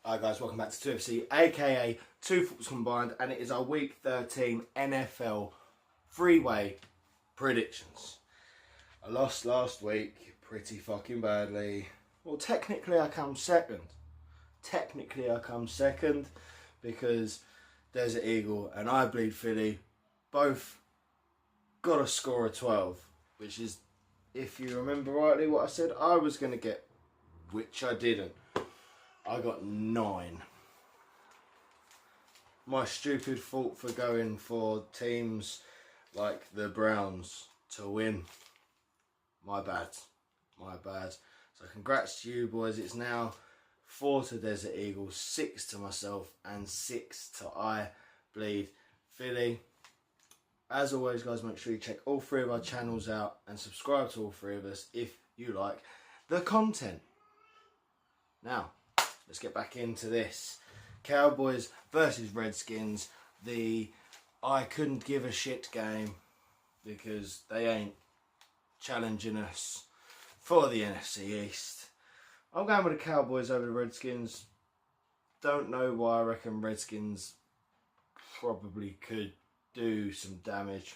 Hi guys, welcome back to 2FC, aka Two Footballs Combined, and it is our Week 13 NFL three-way predictions. I lost last week pretty fucking badly. Well, technically I come second. Because Desert Eagle and iBleedPhilly both got a score of 12, which is, if you remember rightly what I said I was going to get, which I didn't. I got 9. My stupid fault for going for teams like the Browns to win. My bad. So congrats to you boys. It's now 4 to Desert Eagle, 6 to myself, and 6 to iBleedPhilly. As always guys, make sure you check all 3 of our channels out and subscribe to all 3 of us if you like the content. Now, let's get back into this. Cowboys versus Redskins. I couldn't give a shit game because they ain't challenging us for the NFC East. I'm going with the Cowboys over the Redskins. Don't know why. I reckon Redskins probably could do some damage,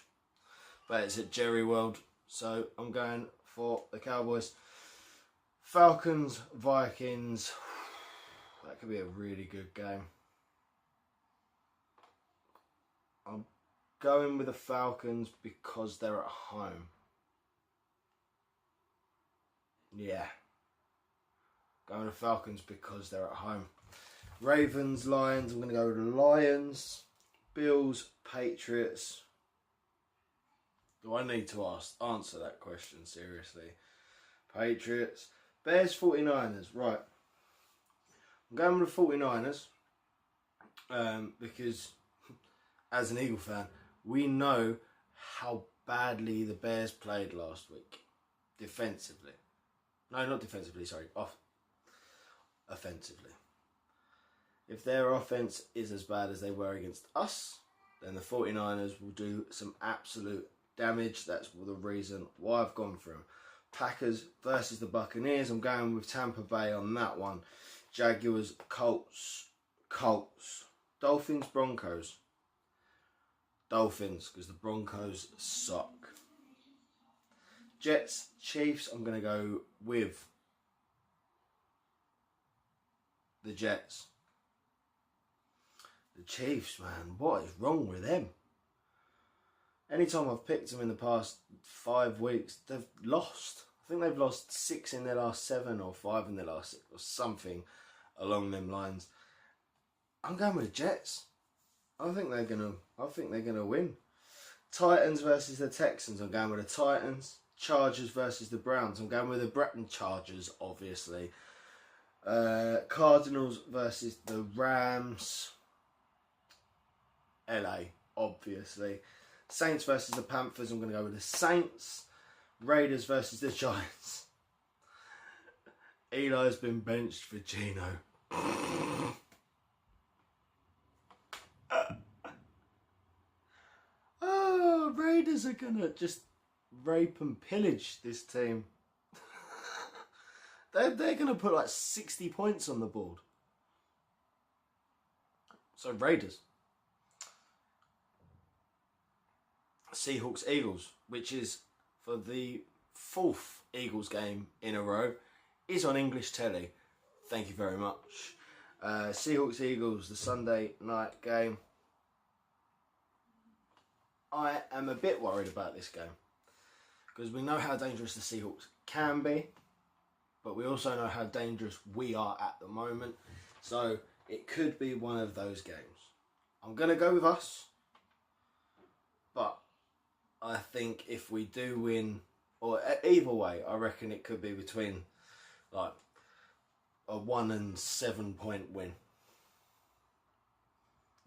but it's at Jerry World, so I'm going for the Cowboys. Falcons, Vikings. That could be a really good game. I'm going with the Falcons because they're at home. Yeah. Going with the Falcons because they're at home. Ravens, Lions. I'm going to go with the Lions. Bills, Patriots. Do I need to answer that question seriously? Patriots. Bears, 49ers. Right. I'm going with the 49ers because, as an Eagle fan, we know how badly the Bears played last week. Defensively. No, not defensively, sorry. Offensively. If their offense is as bad as they were against us, then the 49ers will do some absolute damage. That's the reason why I've gone for them. Packers versus the Buccaneers. I'm going with Tampa Bay on that one. Jaguars, Colts. Dolphins, Broncos. Dolphins, because the Broncos suck. Jets, Chiefs. I'm going to go with the Jets. The Chiefs, man, what is wrong with them? Anytime I've picked them in the past 5 weeks, they've lost. I think they've lost 6 in their last 7 or 5 in their last 6 or something along them lines. I'm going with the Jets. I think they're gonna win. Titans versus the Texans. I'm going with the Titans. Chargers versus the Browns. I'm going with the Breton Chargers, obviously. Cardinals versus the Rams. LA, obviously. Saints versus the Panthers. I'm going to go with the Saints. Raiders versus the Giants. Eli's been benched for Gino. Oh, Raiders are going to just rape and pillage this team. They're going to put like 60 points on the board. So Raiders. Seahawks, Eagles, which is for the 4th Eagles game in a row, is on English telly. Thank you very much. Seahawks, Eagles, the Sunday night game. I am a bit worried about this game because we know how dangerous the Seahawks can be, but we also know how dangerous we are at the moment. So it could be one of those games. I'm going to go with us, but I think if we do win, or either way, I reckon it could be between like a 1 and 7 point win.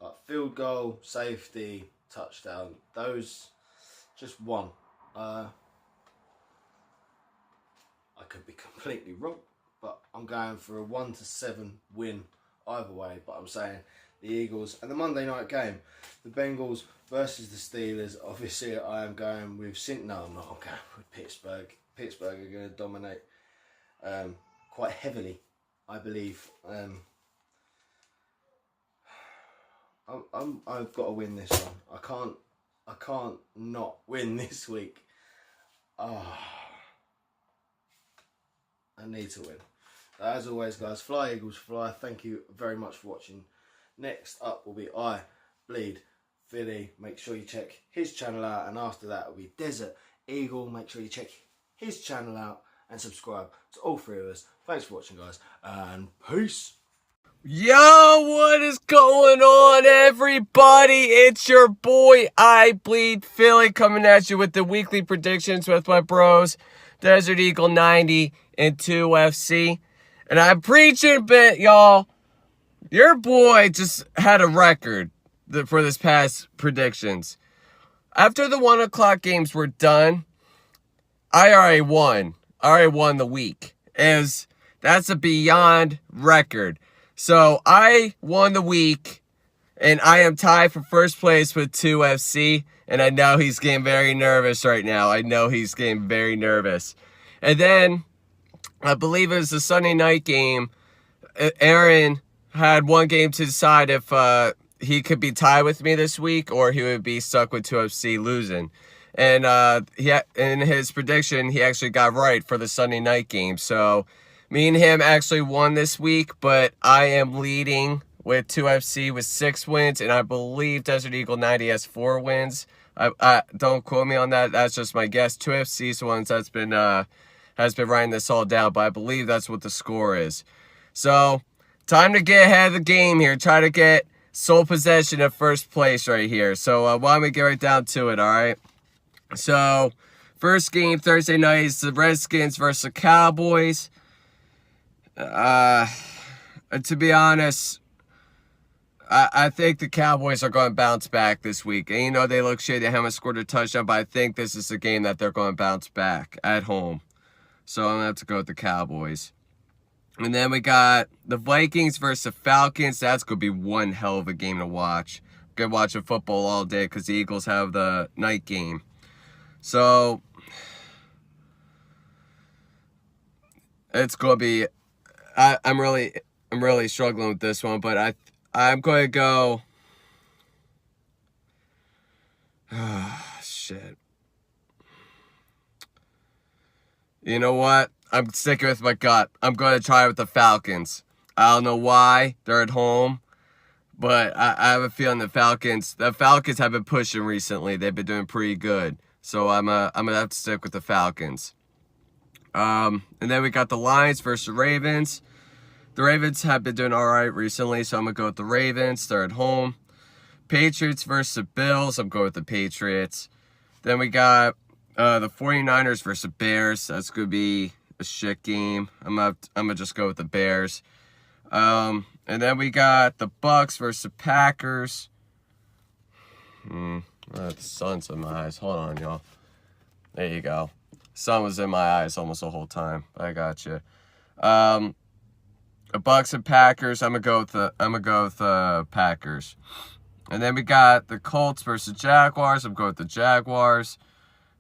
Like field goal, safety, touchdown, those, just one. I could be completely wrong, but I'm going for a 1 to 7 win either way. But I'm saying the Eagles. And the Monday night game, the Bengals versus the Steelers. Obviously, I am going with I'm going with Pittsburgh. Pittsburgh are going to dominate quite heavily, I believe. I've got to win this one. I can't not win this week. I need to win. As always, guys, fly Eagles fly. Thank you very much for watching. Next up will be iBleedPhilly. Make sure you check his channel out, and after that will be Desert Eagle. Make sure you check his channel out and subscribe to all three of us. Thanks for watching, guys, and peace. Yo, what is going on, everybody? It's your boy iBleedPhilly coming at you with the weekly predictions with my bros, DesertEagle90 and 2FC. And I'm preaching a bit, y'all. Your boy just had a record for this past predictions. After the 1 o'clock games were done, I already won. I already won the week. That's a beyond record. So I won the week, and I am tied for first place with 2FC, and I know he's getting very nervous right now. I know he's getting very nervous. And then, I believe it was the Sunday night game, Aaron had one game to decide if he could be tied with me this week or he would be stuck with 2FC losing. And in his prediction, he actually got right for the Sunday night game. So me and him actually won this week, but I am leading with 2FC with 6 wins, and I believe DesertEagle90 has 4 wins. I don't quote me on that. That's just my guess. 2FC's ones has been writing this all down, but I believe that's what the score is. So time to get ahead of the game here. Try to get sole possession of first place right here. So why don't we get right down to it, all right? So first game Thursday night is the Redskins versus the Cowboys. To be honest, I think the Cowboys are going to bounce back this week. And, you know, they look shady. They haven't scored a touchdown, but I think this is a game that they're going to bounce back at home. So I'm going to have to go with the Cowboys. And then we got the Vikings versus the Falcons. That's going to be one hell of a game to watch. Good watching football all day because the Eagles have the night game. So it's going to be... I'm really struggling with this one, but I'm going to go. Shit. You know what? I'm sticking with my gut. I'm going to try with the Falcons. I don't know why. They're at home, but I have a feeling the Falcons have been pushing recently. They've been doing pretty good, so I'm gonna have to stick with the Falcons. And then we got the Lions versus the Ravens. The Ravens have been doing all right recently, so I'm going to go with the Ravens. They're at home. Patriots versus the Bills. I'm going with the Patriots. Then we got the 49ers versus the Bears. That's going to be a shit game. I'm gonna just go with the Bears. And then we got the Bucks versus the Packers. The sun's in my eyes. Hold on, y'all. There you go. Sun was in my eyes almost the whole time. I got you. The Bucks and Packers. I'm gonna go with the Packers. And then we got the Colts versus Jaguars. I'm going with the Jaguars.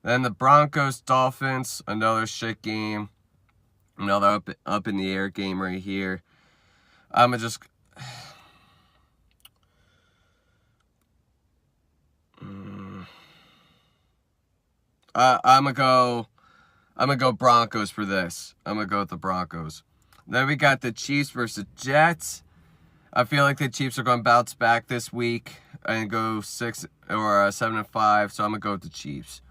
Then the Broncos Dolphins. Another shit game. Another up in the air game right here. I'm gonna just. I'm gonna go Broncos for this. I'm gonna go with the Broncos. Then we got the Chiefs versus Jets. I feel like the Chiefs are going to bounce back this week and go 6 or 7-5. So I'm gonna go with the Chiefs.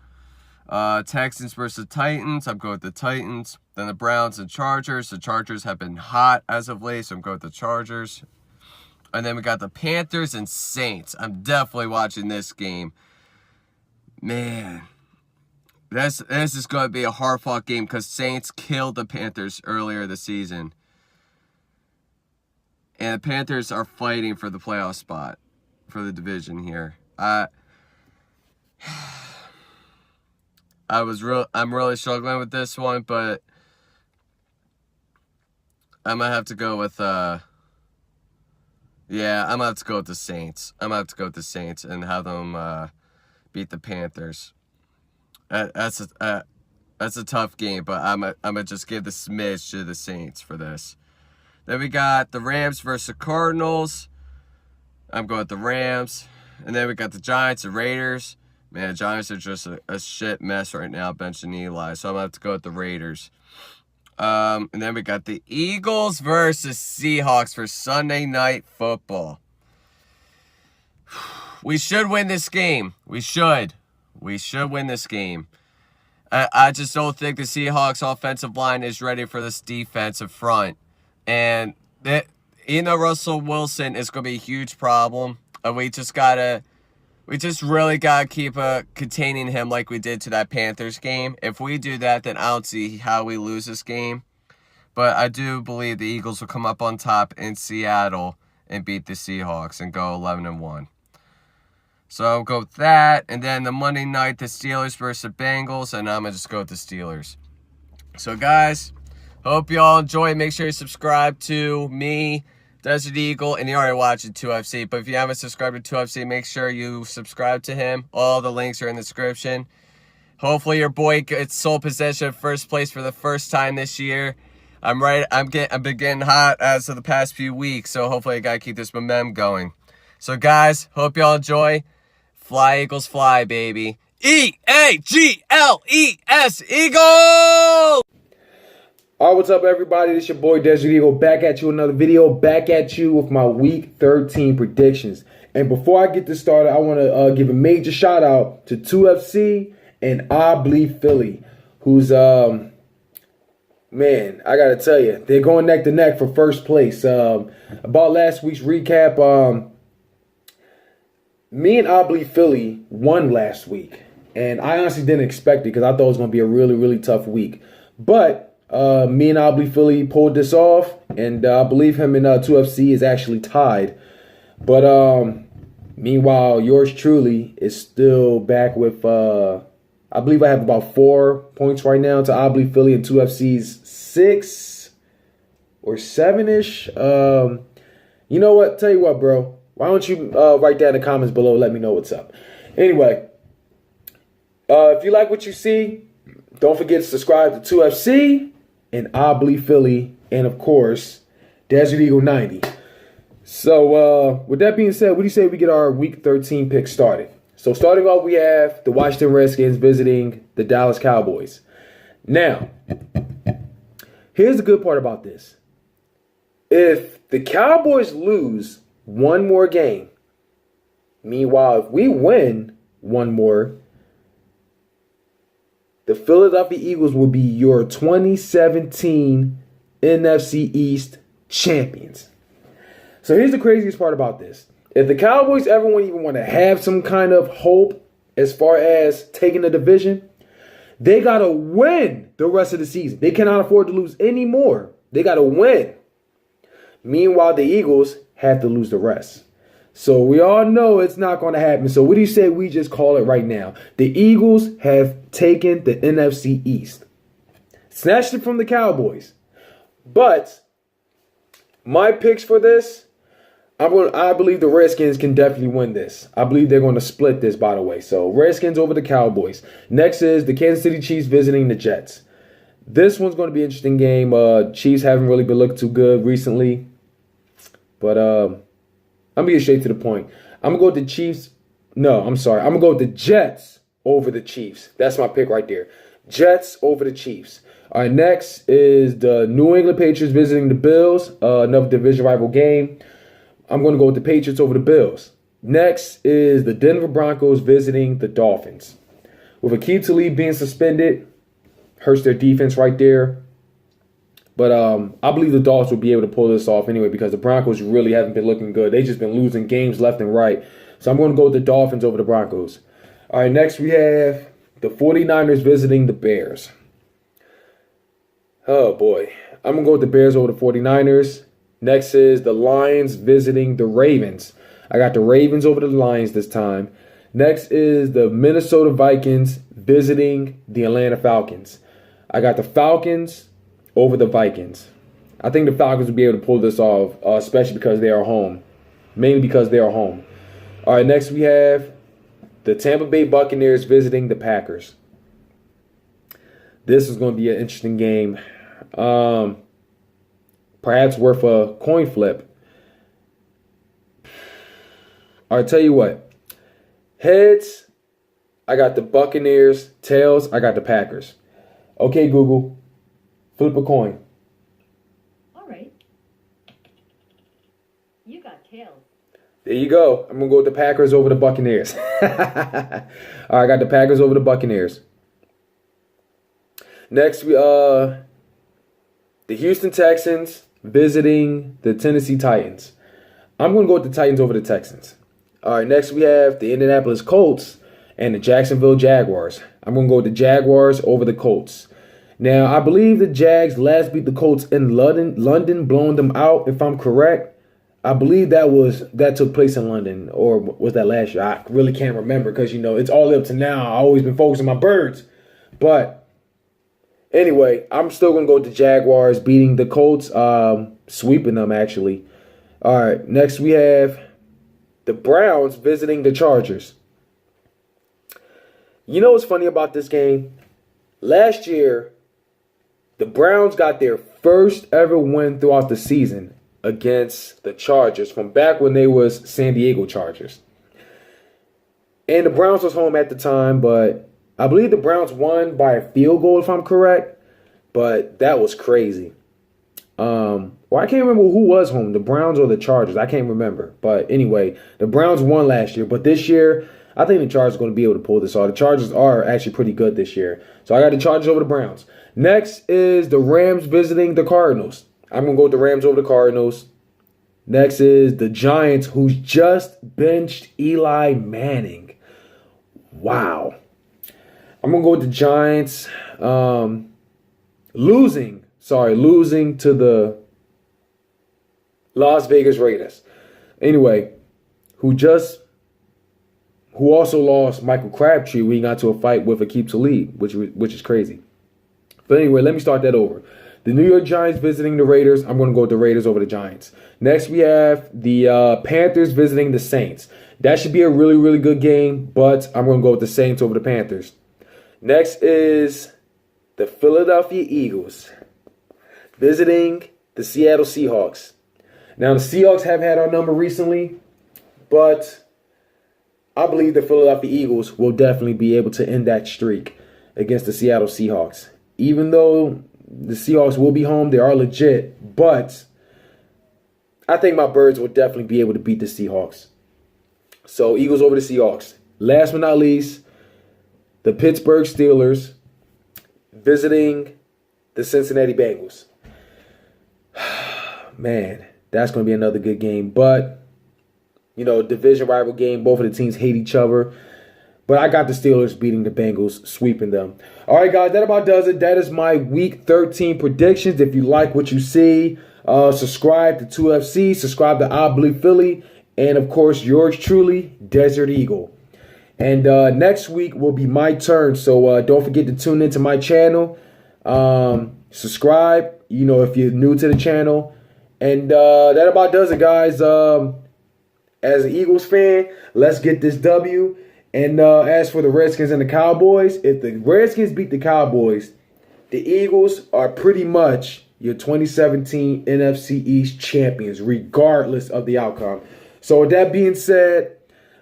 Texans versus Titans. I'm going with the Titans. Then the Browns and Chargers. The Chargers have been hot as of late, so I'm going with the Chargers. And then we got the Panthers and Saints. I'm definitely watching this game. Man. This is going to be a hard-fought game because Saints killed the Panthers earlier this season. And the Panthers are fighting for the playoff spot for the division here. I'm really struggling with this one, but I'm going to have to go with I'm going to have to go with the Saints. I'm going to have to go with the Saints and have them beat the Panthers. That's a tough game, but I'm gonna just give the smidge to the Saints for this. Then we got the Rams versus the Cardinals. I'm going with the Rams. And then we got the Giants, the Raiders. Man, the Giants are just a shit mess right now, benching Eli. So I'm going to have to go with the Raiders. And then we got the Eagles versus Seahawks for Sunday Night Football. We should win this game. We should win this game. I just don't think the Seahawks offensive line is ready for this defensive front. And Russell Wilson is going to be a huge problem. We just really got to keep containing him like we did to that Panthers game. If we do that, then I don't see how we lose this game. But I do believe the Eagles will come up on top in Seattle and beat the Seahawks and go 11-1. So I'll go with that. And then the Monday night, the Steelers versus the Bengals. And I'm going to just go with the Steelers. So, guys, hope you all enjoy. Make sure you subscribe to me, Desert Eagle, and you're already watching 2FC. But if you haven't subscribed to 2FC, make sure you subscribe to him. All the links are in the description. Hopefully your boy gets sole possession of first place for the first time this year. I've been getting hot as of the past few weeks. So hopefully I got to keep this momentum going. So, guys, hope you all enjoy. Fly, Eagles, fly, baby. E-A-G-L-E-S, Eagle! All right, what's up, everybody? This your boy, Desert Eagle, back at you another video, back at you with my Week 13 predictions. And before I get this started, I want to give a major shout-out to 2FC and iBleedPhilly, who's, man, I got to tell you, they're going neck to neck for first place. About last week's recap, me and iBleedPhilly won last week, and I honestly didn't expect it because I thought it was going to be a really, really tough week. But me and iBleedPhilly pulled this off, and I believe him and 2FC is actually tied. But meanwhile, yours truly is still back with, I believe I have about 4 points right now to iBleedPhilly and 2FC's 6 or 7-ish. You know what? Tell you what, bro. Why don't you write down in the comments below and let me know what's up. Anyway, if you like what you see, don't forget to subscribe to 2FC and iBleedPhilly and, of course, DesertEagle90. So, with that being said, what do you say we get our Week 13 pick started? So, starting off, we have the Washington Redskins visiting the Dallas Cowboys. Now, here's the good part about this. If the Cowboys lose one more game, meanwhile, if we win one more, the Philadelphia Eagles will be your 2017 NFC East champions. So here's the craziest part about this. If the Cowboys ever even want to have some kind of hope as far as taking the division, they got to win the rest of the season. They cannot afford to lose any more. They got to win. Meanwhile, the Eagles have to lose the rest. So we all know it's not going to happen. So what do you say we just call it right now? The Eagles have taken the NFC East. Snatched it from the Cowboys. But my picks for this, I believe the Redskins can definitely win this. I believe they're going to split this, by the way. So Redskins over the Cowboys. Next is the Kansas City Chiefs visiting the Jets. This one's going to be an interesting game. Chiefs haven't really been looking too good recently. But I'm going to get straight to the point. I'm going to go with the Chiefs. No, I'm sorry. I'm going to go with the Jets over the Chiefs. That's my pick right there. Jets over the Chiefs. All right, next is the New England Patriots visiting the Bills. Another division rival game. I'm going to go with the Patriots over the Bills. Next is the Denver Broncos visiting the Dolphins. With Aqib Talib being suspended, hurts their defense right there. But I believe the Dolphins will be able to pull this off anyway because the Broncos really haven't been looking good. They've just been losing games left and right. So I'm going to go with the Dolphins over the Broncos. All right, next we have the 49ers visiting the Bears. Oh, boy. I'm going to go with the Bears over the 49ers. Next is the Lions visiting the Ravens. I got the Ravens over the Lions this time. Next is the Minnesota Vikings visiting the Atlanta Falcons. I got the Falcons over the Vikings. I think the Falcons will be able to pull this off, especially because they are home. Mainly because they are home. All right, next we have the Tampa Bay Buccaneers visiting the Packers. This is going to be an interesting game. Perhaps worth a coin flip. All right, tell you what. Heads, I got the Buccaneers. Tails, I got the Packers. Okay, Google, flip a coin. All right. You got tails. There you go. I'm going to go with the Packers over the Buccaneers. All right, I got the Packers over the Buccaneers. Next, the Houston Texans visiting the Tennessee Titans. I'm going to go with the Titans over the Texans. All right, next we have the Indianapolis Colts and the Jacksonville Jaguars. I'm going to go with the Jaguars over the Colts. Now, I believe the Jags last beat the Colts in London, blowing them out, if I'm correct. I believe that took place in London, or was that last year? I really can't remember because, it's all up to now. I've always been focusing on my birds. But anyway, I'm still going to go with the Jaguars beating the Colts, sweeping them, actually. All right, next we have the Browns visiting the Chargers. You know what's funny about this game? Last year, the Browns got their first ever win throughout the season against the Chargers from back when they was San Diego Chargers. And the Browns was home at the time, but I believe the Browns won by a field goal, if I'm correct. But that was crazy. I can't remember who was home, the Browns or the Chargers. I can't remember. But anyway, the Browns won last year. But this year, I think the Chargers are going to be able to pull this off. The Chargers are actually pretty good this year. So I got the Chargers over the Browns. Next is the Rams visiting the Cardinals. I'm going to go with the Rams over the Cardinals. Next is the Giants, who just benched Eli Manning. Wow. I'm going to go with the Giants. Losing to the Las Vegas Raiders. Anyway, who also lost Michael Crabtree when he got to a fight with Aqib Talib, which is crazy. But anyway, let me start that over. The New York Giants visiting the Raiders. I'm going to go with the Raiders over the Giants. Next, we have the Panthers visiting the Saints. That should be a really, really good game, but I'm going to go with the Saints over the Panthers. Next is the Philadelphia Eagles visiting the Seattle Seahawks. Now, the Seahawks have had our number recently, but I believe the Philadelphia Eagles will definitely be able to end that streak against the Seattle Seahawks. Even though the Seahawks will be home, they are legit, but I think my Birds will definitely be able to beat the Seahawks. So, Eagles over the Seahawks. Last but not least, the Pittsburgh Steelers visiting the Cincinnati Bengals. Man, that's going to be another good game. But, division rival game. Both of the teams hate each other. But I got the Steelers beating the Bengals, sweeping them. All right, guys, that about does it. That is my Week 13 predictions. If you like what you see, subscribe to 2FC, subscribe to iBleedPhilly, and, of course, yours truly, Desert Eagle. And next week will be my turn, so don't forget to tune into my channel. Subscribe, if you're new to the channel. And that about does it, guys. As an Eagles fan, let's get this W. And as for the Redskins and the Cowboys, if the Redskins beat the Cowboys, the Eagles are pretty much your 2017 NFC East champions, regardless of the outcome. So with that being said,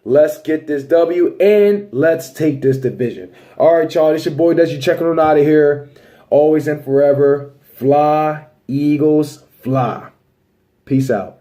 let's get this W and let's take this division. All right, y'all. It's your boy Desert checking on out of here. Always and forever, fly, Eagles, fly. Peace out.